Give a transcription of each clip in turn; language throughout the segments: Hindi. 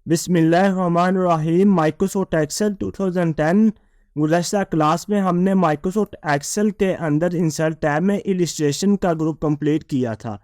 बिस्मिल्लाहिर्रहमानिर्रहीम। माइक्रोसॉफ्ट एक्सेल 2010 गुज़श्ता क्लास में हमने माइक्रोसॉफ्ट एक्सेल के अंदर इंसर्ट टैब में इलिस्ट्रेशन का ग्रुप कंप्लीट किया था।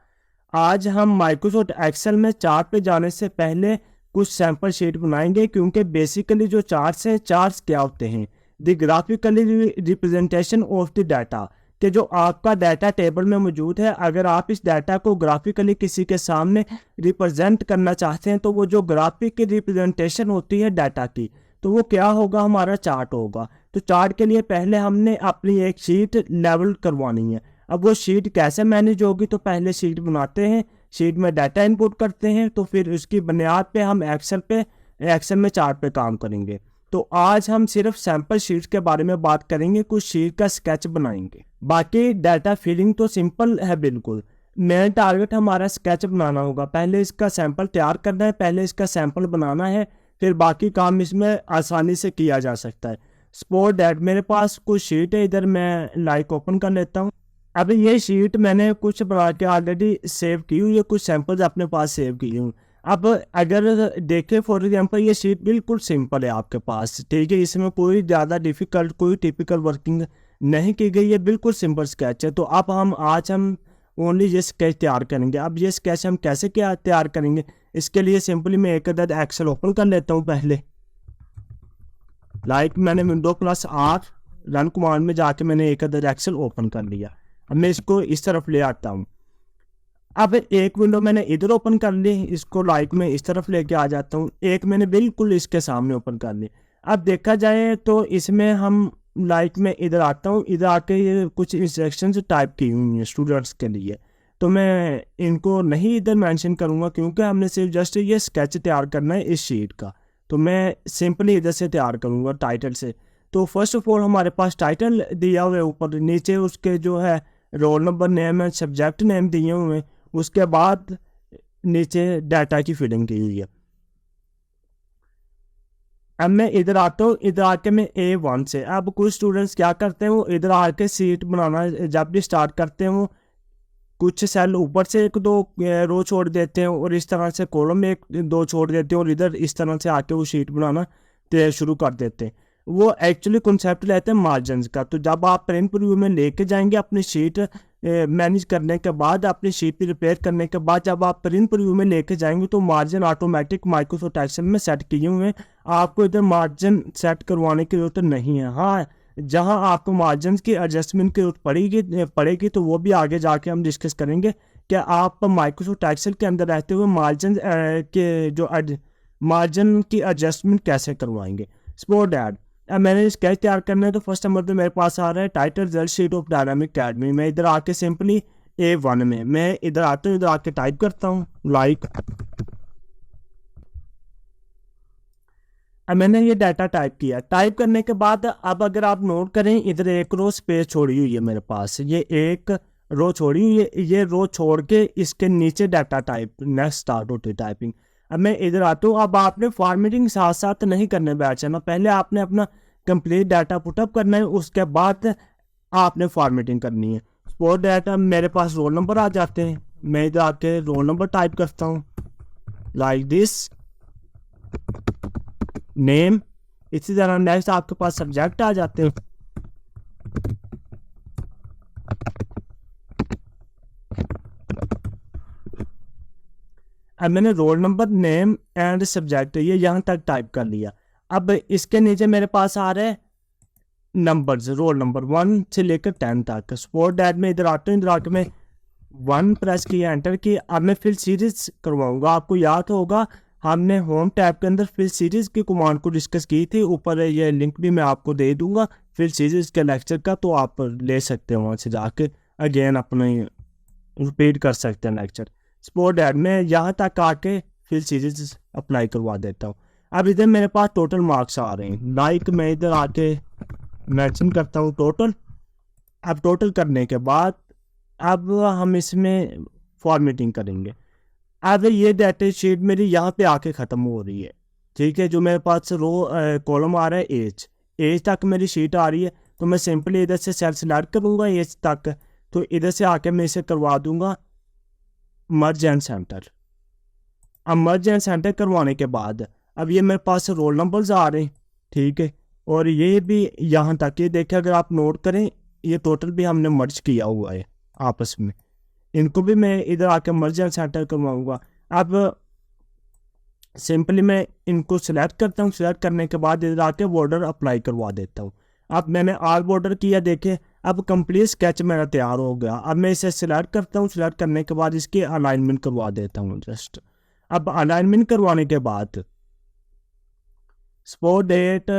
आज हम माइक्रोसॉफ्ट एक्सेल में चार्ट पे जाने से पहले कुछ सैम्पल शीट बनाएंगे, क्योंकि बेसिकली जो चार्ट्स हैं, चार्ट्स क्या होते हैं? The graphically representation of the data, कि जो आपका डाटा टेबल में मौजूद है, अगर आप इस डाटा को ग्राफिकली किसी के सामने रिप्रेजेंट करना चाहते हैं तो वो जो ग्राफिक की रिप्रेजेंटेशन होती है डाटा की, तो वो क्या होगा? हमारा चार्ट होगा। तो चार्ट के लिए पहले हमने अपनी एक शीट लेवल करवानी है। अब वो शीट कैसे मैनेज होगी? तो पहले शीट बनाते हैं, शीट में डाटा इनपुट करते हैं, तो फिर उसकी बुनियाद पे हम एक्सेल में चार्ट पे काम करेंगे। तो आज हम सिर्फ सैंपल शीट्स के बारे में बात करेंगे, कुछ शीट का स्केच बनाएंगे। बाकी डाटा फिलिंग तो सिंपल है बिल्कुल। मेन टारगेट हमारा स्केच बनाना होगा। पहले इसका सैंपल तैयार करना है, पहले इसका सैंपल बनाना है, फिर बाकी काम इसमें आसानी से किया जा सकता है। सपोज दैट मेरे पास कुछ शीट है, इधर मैं लाइक ओपन कर लेता हूँ। अभी ये शीट मैंने कुछ बना के ऑलरेडी सेव की हुई है, कुछ सैंपल्स अपने पास सेव की हूँ। अब अगर देखें फॉर एग्जांपल, ये शीट बिल्कुल सिंपल है आपके पास, ठीक है, इसमें कोई ज़्यादा डिफ़िकल्ट, कोई टिपिकल वर्किंग नहीं की गई है, बिल्कुल सिंपल स्केच है। तो अब आज हम ओनली ये स्केच तैयार करेंगे। अब ये स्केच हम कैसे क्या तैयार करेंगे? इसके लिए सिंपली मैं एक अदद एक्सेल ओपन कर लेता हूँ। पहले मैंने विंडो+R रन कमांड में जाके मैंने एक अदद एक्सेल ओपन कर लिया। अब मैं इसको इस तरफ ले आता हूँ। अब एक विंडो मैंने इधर ओपन कर ली, इसको मैं इस तरफ लेके आ जाता हूँ। एक मैंने बिल्कुल इसके सामने ओपन कर ली। अब देखा जाए तो इसमें हम मैं इधर आता हूँ, इधर आके ये कुछ इंस्ट्रक्शंस टाइप की हुई हैं स्टूडेंट्स के लिए, तो मैं इनको नहीं इधर मेंशन करूँगा, क्योंकि हमने सिर्फ जस्ट ये स्केच तैयार करना है इस शीट का। तो मैं सिंपली इधर से तैयार करूँगा टाइटल से। तो फर्स्ट ऑफ ऑल हमारे पास टाइटल दिया हुआ है, ऊपर नीचे उसके जो है रोल नंबर, नेम है, सब्जेक्ट नेम दिए हुए हैं। उसके बाद नीचे डाटा की फिलिंग की हुई है। अब मैं इधर आता हूँ, इधर आके मैं A1 से, अब कुछ स्टूडेंट्स क्या करते हैं, वो इधर आके सीट बनाना जब भी स्टार्ट करते हैं, वो कुछ सेल ऊपर से एक दो रो छोड़ देते हैं और इस तरह से कॉलम में एक दो छोड़ देते हैं, और इधर इस तरह से आके वो शीट बनाना शुरू कर देते हैं। वो एक्चुअली कॉन्सेप्ट लेते हैं मार्जिन का। तो जब आप प्रिंट प्रीव्यू में लेके जाएंगे अपनी शीट मैनेज करने के बाद, अपनी शीट रिपेयर करने के बाद, जब आप प्रिंट प्रीव्यू में लेके जाएंगे तो मार्जिन ऑटोमेटिक माइक्रोसॉफ्ट एक्सेल में सेट किए हुए हैं। आपको इधर मार्जिन सेट करवाने की जरूरत नहीं है। हाँ, जहां आपको मार्जिन की एडजस्टमेंट की जरूरत पड़ेगी तो वो भी आगे जाके हम डिस्कस करेंगे कि आप माइक्रोसॉफ्ट एक्सेल के अंदर रहते हुए मार्जिन की एडजस्टमेंट कैसे करवाएंगे। सपोज दैट अब मैंने स्केच तैयार करना है, तो फर्स्ट नंबर पे मेरे पास आ रहा है title result sheet of dynamic academy. मैं इधर आके सिंपली A1 में मैं इधर आता हूँ, इधर आके टाइप करता हूँ अब मैंने ये डाटा टाइप किया। टाइप करने के बाद अब अगर आप नोट करें, इधर एक रो स्पेस छोड़ी हुई है मेरे पास, ये एक रो छोड़ी हुई है। ये रो छोड़ के इसके नीचे डाटा टाइप नेक्स्ट स्टार्ट होती है टाइपिंग। अब मैं इधर आता हूँ। अब आपने फॉर्मेटिंग साथ साथ नहीं करने बैठ जाना, पहले आपने अपना कंप्लीट डाटा पुटअप करना है, उसके बाद आपने फॉर्मेटिंग करनी है। सपोज डाटा मेरे पास रोल नंबर आ जाते हैं, मैं इधर आके रोल नंबर टाइप करता हूँ लाइक दिस, नेम। इसी तरह नेक्स्ट आपके पास सब्जेक्ट आ जाते हैं। अब मैंने roll number, name and subject ये यहाँ तक टाइप कर लिया। अब इसके नीचे मेरे पास आ रहे हैं नंबर्स, रोल नंबर 1 से लेकर 10 तक। सपोज दैट में इधर आता हूँ, इधर आके मैं 1 प्रेस किया, एंटर किया। अब मैं फिल सीरीज करवाऊंगा। आपको याद होगा हमने होम टैब के अंदर फिल सीरीज की कमांड को डिस्कस की थी, ऊपर ये लिंक भी मैं आपको दे दूंगा फिल सीरीज के लेक्चर का, तो आप ले सकते हैं वहाँ से जाके अगेन अपने रिपीट कर सकते हैं लेक्चर। सपोज दैट मैं यहाँ तक आके फिल सीरीज अप्लाई करवा देता हूँ। अब इधर मेरे पास टोटल मार्क्स आ रहे हैं, मैं इधर आके मेंशन करता हूँ टोटल। अब टोटल करने के बाद अब हम इसमें फॉर्मेटिंग करेंगे। अब ये डाटा शीट मेरी यहाँ पे आके ख़त्म हो रही है, ठीक है। जो मेरे पास कॉलम आ रहा है एज तक मेरी शीट आ रही है, तो मैं सिंपली इधर से सेल सेलेक्ट करूँगा एज तक, तो इधर से आके मैं इसे करवा दूंगा मर्ज एंड सेंटर। अब मर्ज एंड सेंटर करवाने के बाद अब ये मेरे पास रोल नंबर्स आ रहे हैं, ठीक है, और ये भी यहाँ तक, ये देखें अगर आप नोट करें, ये टोटल भी हमने मर्ज किया हुआ है आपस में। इनको भी मैं इधर आके मर्ज एंड सेंटर करवाऊँगा। अब सिंपली मैं इनको सिलेक्ट करता हूँ, सिलेक्ट करने के बाद इधर आके बॉर्डर अप्लाई करवा देता हूँ। अब मैंने आल बॉर्डर किया, देखें अब कंप्लीट स्केच मेरा तैयार हो गया। अब मैं इसे सिलेक्ट करता हूँ, सिलेक्ट करने के बाद इसकी अलाइनमेंट करवा देता हूँ जस्ट। अब अलाइनमेंट करवाने के बाद स्पोर्ट डेट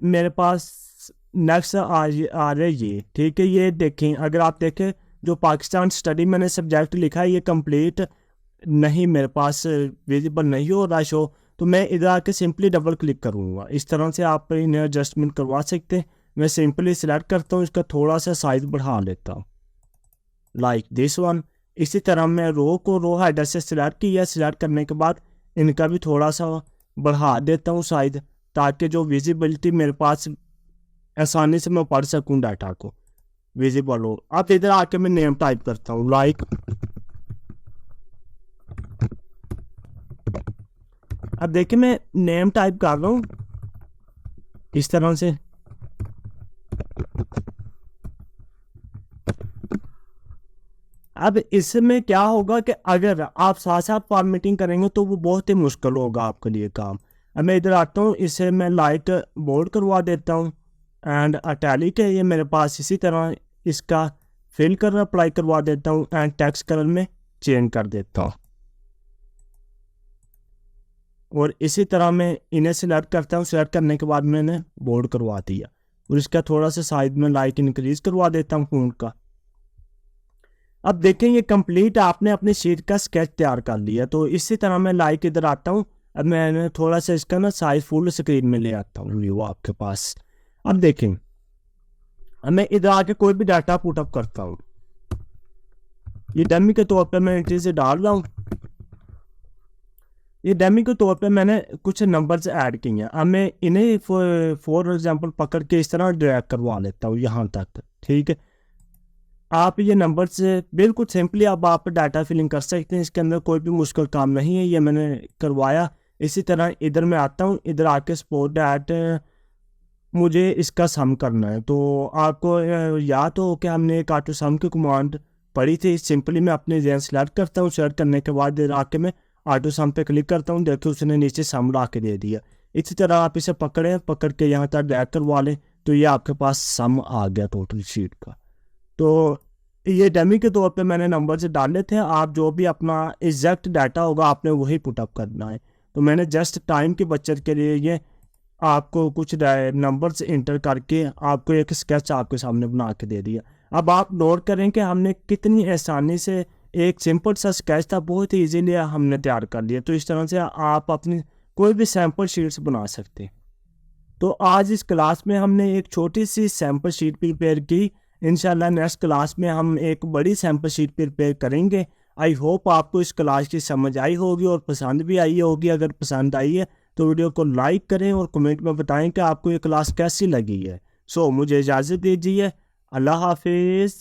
मेरे पास नेक्स्ट आ रहे ये, ठीक है। ये देखें, अगर आप देखें जो पाकिस्तान स्टडी मैंने सब्जेक्ट लिखा है ये कंप्लीट नहीं, मेरे पास विजिबल नहीं हो रहा शो, तो मैं इधर आके सिंपली डबल क्लिक करूँगा। इस तरह से आप इन्हें एडजस्टमेंट करवा सकते हैं। मैं सिंपली सिलेक्ट करता हूँ, इसका थोड़ा सा साइज बढ़ा लेता हूँ लाइक दिस वन। इसी तरह मैं रो को रो हेडर से सिलेक्ट किया, सिलेक्ट करने के बाद इनका भी थोड़ा सा बढ़ा देता हूँ साइज, ताकि जो विजिबिलिटी मेरे पास आसानी से मैं पढ़ सकूँ डाटा को, विजिबल हो। अब इधर आके मैं नेम टाइप करता हूँ लाइक, अब देखिए मैं नेम टाइप कर रहा हूँ इस तरह से। अब इसमें क्या होगा कि अगर आप साथ साथ फॉर्मेटिंग करेंगे तो वो बहुत ही मुश्किल होगा आपके लिए काम। अब मैं इधर आता हूँ, इसे मैं लाइट बोल्ड करवा देता हूँ एंड अटैलिक है ये मेरे पास। इसी तरह इसका फिल कलर अप्लाई करवा देता हूँ एंड टेक्स्ट कलर में चेंज कर देता हूँ। और इसी तरह मैं इन्हें सिलेक्ट करता हूँ, सिलेक्ट करने के बाद मैंने बोल्ड करवा दिया और इसका थोड़ा सा साइज में लाइट इंक्रीज करवा देता हूँ फॉन्ट का। अब देखें ये कंप्लीट आपने अपनी शीट का स्केच तैयार कर लिया। तो इसी तरह मैं लाइक इधर आता हूँ, अब मैंने थोड़ा सा इसका ना साइज फुल स्क्रीन में ले आता हूँ व्यू आपके पास। अब देखें, अब मैं इधर आके कोई भी डाटा पुटअप करता हूँ, ये डमी के तौर पे मैं एंट्री से डाल रहा हूँ। ये डमी के तौर पे मैंने कुछ नंबर्स ऐड किए हैं। अब मैं इन्हें फॉर एग्जांपल पकड़ के इस तरह ड्रैग करवा लेता हूँ यहाँ तक, ठीक है। आप ये नंबर से बिल्कुल सिंपली अब आप डाटा फिलिंग कर सकते हैं, इसके अंदर कोई भी मुश्किल काम नहीं है, ये मैंने करवाया। इसी तरह इधर मैं आता हूँ, इधर आके स्पोर्ट डैट मुझे इसका सम करना है। तो आपको याद हो कि हमने एक ऑटो सम की कमांड पढ़ी थी। सिंपली मैं अपने जहन सेलेक्ट करता हूँ, सेलेक्ट करने के बाद इधर आके मैं ऑटो सम पे क्लिक करता हूँ, देखिए उसने नीचे सम ला के दे दिया। इसी तरह आप इसे पकड़ें, पकड़ के यहाँ तक ड्रैग करवा लें तो ये आपके पास सम आ गया टोटल शीट का। तो ये डमी के तौर पे मैंने नंबर से डाले थे, आप जो भी अपना एग्जैक्ट डाटा होगा आपने वही पुटअप करना है। तो मैंने जस्ट टाइम की बचत के लिए ये आपको कुछ नंबर्स इंटर करके आपको एक स्केच आपके सामने बना के दे दिया। अब आप नोट करें कि हमने कितनी आसानी से एक सिंपल सा स्केच था, बहुत ही ईजीली हमने तैयार कर लिया। तो इस तरह से आप अपनी कोई भी सैम्पल शीट्स बना सकते हैं। तो आज इस क्लास में हमने एक छोटी सी सैम्पल शीट प्रिपेयर की। इंशाल्लाह नेक्स्ट क्लास में हम एक बड़ी सैम्पल शीट प्रिपेयर करेंगे। आई होप आपको इस क्लास की समझ आई होगी और पसंद भी आई होगी। अगर पसंद आई है तो वीडियो को लाइक करें और कमेंट में बताएं कि आपको ये क्लास कैसी लगी है। सो मुझे इजाज़त दीजिए, अल्लाह हाफिज़।